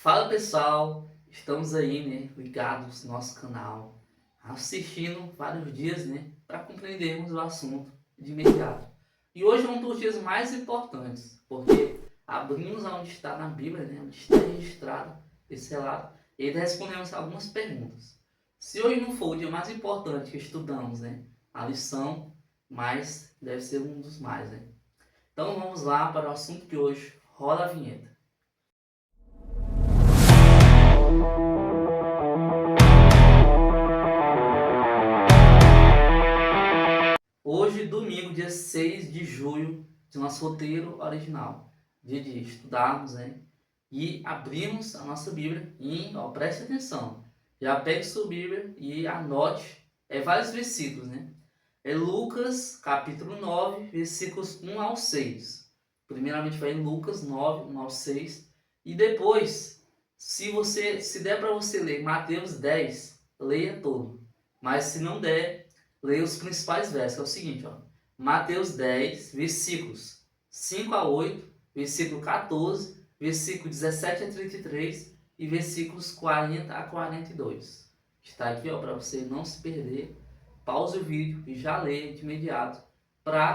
Fala pessoal, estamos aí, ligados no nosso canal, assistindo vários dias, para compreendermos o assunto de imediato. E hoje é um dos dias mais importantes, porque abrimos onde está na Bíblia, onde está registrado esse relato, e ainda respondemos algumas perguntas. Se hoje não for o dia mais importante que estudamos, a lição, mas deve ser um dos mais, Então vamos lá para o assunto de hoje. Rola a vinheta. Hoje, domingo, dia 6 de julho, de nosso roteiro original. Dia de estudarmos, e abrimos a nossa Bíblia e, preste atenção. Já pegue sua Bíblia e anote vários versículos, É Lucas, capítulo 9, versículos 1 ao 6. Primeiramente vai em Lucas 9, 1 ao 6. E depois, se der para você ler Mateus 10, leia todo. Mas se não der, leia os principais versos. É o seguinte, Mateus 10, versículos 5 a 8, versículo 14, versículo 17 a 33 e versículos 40 a 42. Está aqui, para você não se perder. Pause o vídeo e já leia de imediato,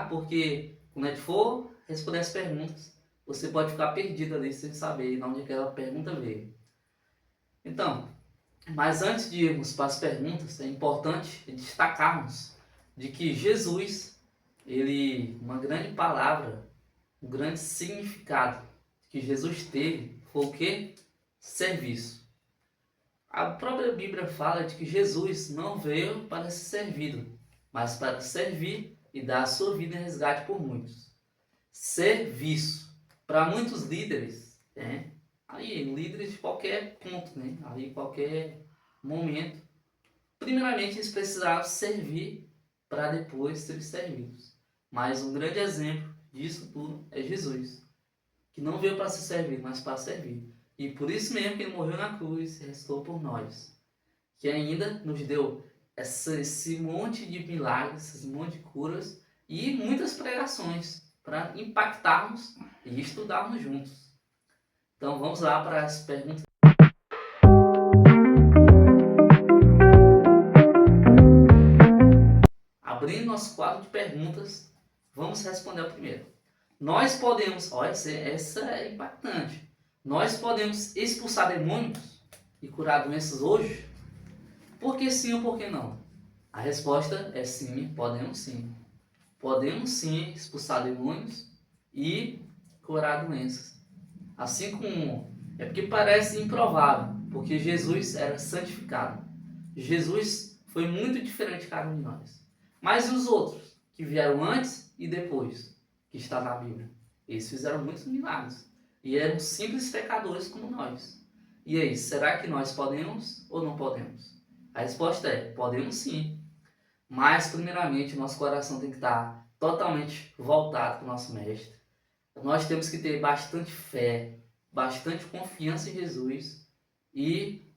porque quando a gente for responder as perguntas, você pode ficar perdido ali sem saber de onde aquela pergunta veio. Então, mas antes de irmos para as perguntas, é importante destacarmos de que Jesus, uma grande palavra, um grande significado que Jesus teve foi o quê? Serviço. A própria Bíblia fala de que Jesus não veio para ser servido, mas para servir e dar a sua vida em resgate por muitos. Serviço. Para muitos líderes, aí líderes de qualquer ponto, ali qualquer momento, primeiramente eles precisavam servir para depois serem servidos. Mas um grande exemplo disso tudo é Jesus, que não veio para ser servido, mas para servir. E por isso mesmo que ele morreu na cruz e restou por nós, que ainda nos deu esse monte de milagres, esse monte de curas e muitas pregações para impactarmos e estudarmos juntos. Então vamos lá para as perguntas. Abrindo nosso quadro de perguntas, vamos responder a primeira. Nós podemos, essa é impactante. Nós podemos expulsar demônios e curar doenças hoje? Por que sim ou por que não? A resposta é sim, podemos sim. Podemos sim expulsar demônios e curar doenças. Assim como é porque parece improvável, porque Jesus era santificado. Jesus foi muito diferente de cada um de nós. Mas os outros que vieram antes e depois, que está na Bíblia, eles fizeram muitos milagres e eram simples pecadores como nós. E aí, será que nós podemos ou não podemos? A resposta é: podemos sim. Mas primeiramente nosso coração tem que estar totalmente voltado para o nosso mestre. Nós temos que ter bastante fé, bastante confiança em Jesus e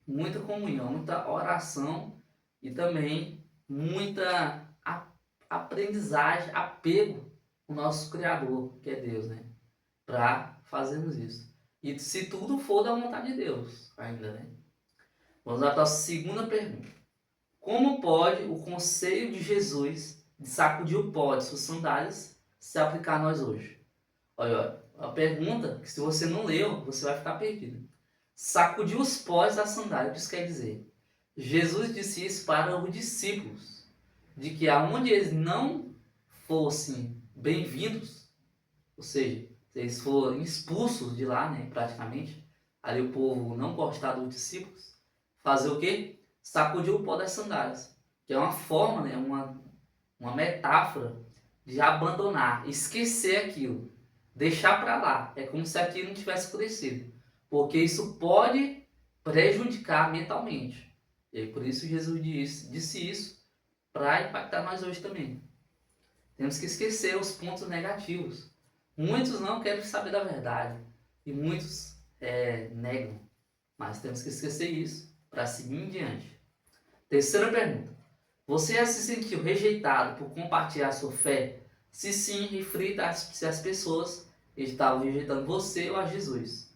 muita comunhão, muita oração e também muita aprendizagem, apego com o nosso Criador, que é Deus, para fazermos isso. E se tudo for da vontade de Deus, ainda, Vamos lá para a segunda pergunta. Como pode o conselho de Jesus de sacudir o pó de suas sandálias se aplicar a nós hoje? Olha, a pergunta que se você não leu, você vai ficar perdido. Sacudir os pós da sandália, isso quer dizer. Jesus disse isso para os discípulos, de que aonde eles não fossem bem-vindos, ou seja, se eles forem expulsos de lá, praticamente, ali o povo não gostar dos discípulos, fazer o quê? Sacudir o pó das sandálias, que é uma forma, uma metáfora de abandonar, esquecer aquilo, deixar para lá. É como se aquilo não tivesse acontecido, porque isso pode prejudicar mentalmente. E por isso Jesus disse isso para impactar nós hoje também. Temos que esquecer os pontos negativos. Muitos não querem saber da verdade e muitos negam, mas temos que esquecer isso para seguir em diante. Terceira pergunta. Você já se sentiu rejeitado por compartilhar sua fé? Se sim, reflita se as pessoas estavam rejeitando você ou a Jesus.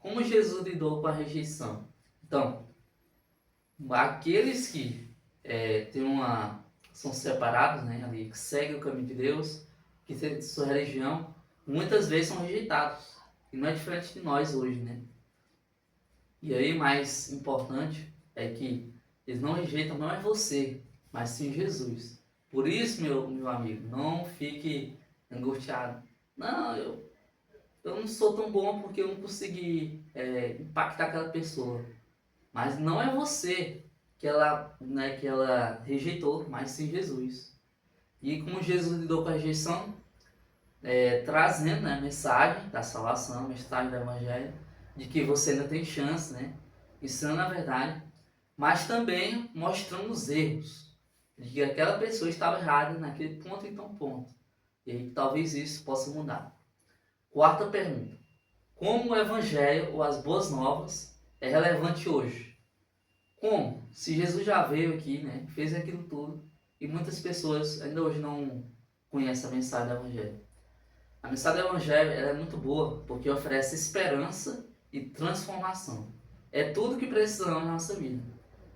como Jesus lidou com a rejeição. Então, aqueles que são separados, né, ali, que seguem o caminho de Deus, que têm sua religião, muitas vezes são rejeitados. E não é diferente de nós hoje, né? E aí, mais importante é que eles não rejeitam, não é você, mas sim Jesus. Por isso, meu amigo, não fique angustiado. Não, eu não sou tão bom porque eu não consegui impactar aquela pessoa. Mas não é você que ela rejeitou, mas sim Jesus. E como Jesus lidou com a rejeição, trazendo, né, a mensagem da salvação, a mensagem do Evangelho, de que você ainda tem chance, né? Ensinando a verdade, mas também mostrando os erros, de que aquela pessoa estava errada naquele ponto e tão ponto. E aí, talvez isso possa mudar. Quarta pergunta. Como o Evangelho ou as Boas Novas é relevante hoje? Como? Se Jesus já veio aqui, né, fez aquilo tudo, e muitas pessoas ainda hoje não conhecem a mensagem do Evangelho. A mensagem do Evangelho ela é muito boa porque oferece esperança e transformação. É tudo que precisamos na nossa vida.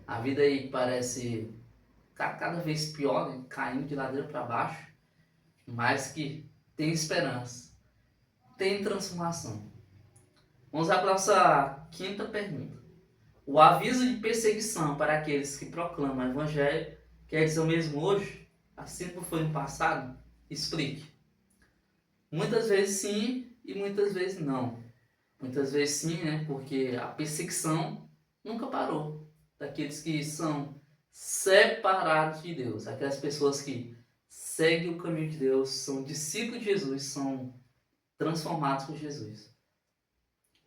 A vida aí parece cada vez pior, né, caindo de ladeira para baixo, mas que tem esperança, tem transformação. Vamos lá para a nossa quinta pergunta. O aviso de perseguição para aqueles que proclamam o Evangelho quer dizer o mesmo hoje, assim como foi no passado? Explique. Muitas vezes sim e muitas vezes não. Muitas vezes sim, né? Porque a perseguição nunca parou daqueles que são separados de Deus, aquelas pessoas que seguem o caminho de Deus, são discípulos de Jesus, são transformados por Jesus.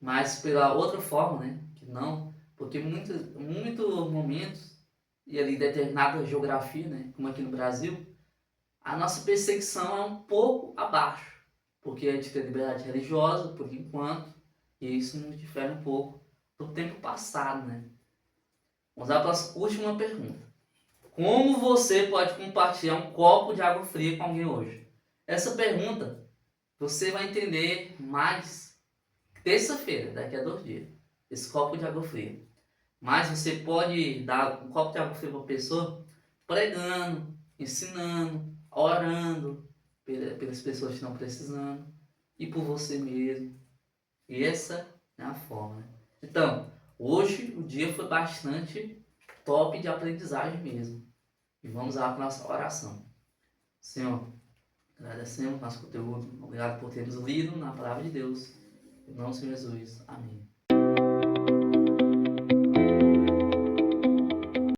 Mas pela outra forma, né? Que não, porque muitos momentos e ali determinada geografia, né? Como aqui no Brasil, a nossa perseguição é um pouco abaixo, porque a gente tem liberdade religiosa por enquanto, e isso nos difere um pouco do tempo passado, né? Vamos lá para a última pergunta. Como você pode compartilhar um copo de água fria com alguém hoje? Essa pergunta você vai entender mais terça-feira, daqui a 2 dias. Esse copo de água fria. Mas você pode dar um copo de água fria para a pessoa pregando, ensinando, orando pelas pessoas que estão precisando e por você mesmo. E essa é a forma. Né? Então, hoje o dia foi bastante top de aprendizagem mesmo. E vamos lá para a nossa oração. Senhor, agradecemos nosso conteúdo. Obrigado por termos lido na palavra de Deus. Em nome de Jesus. Amém.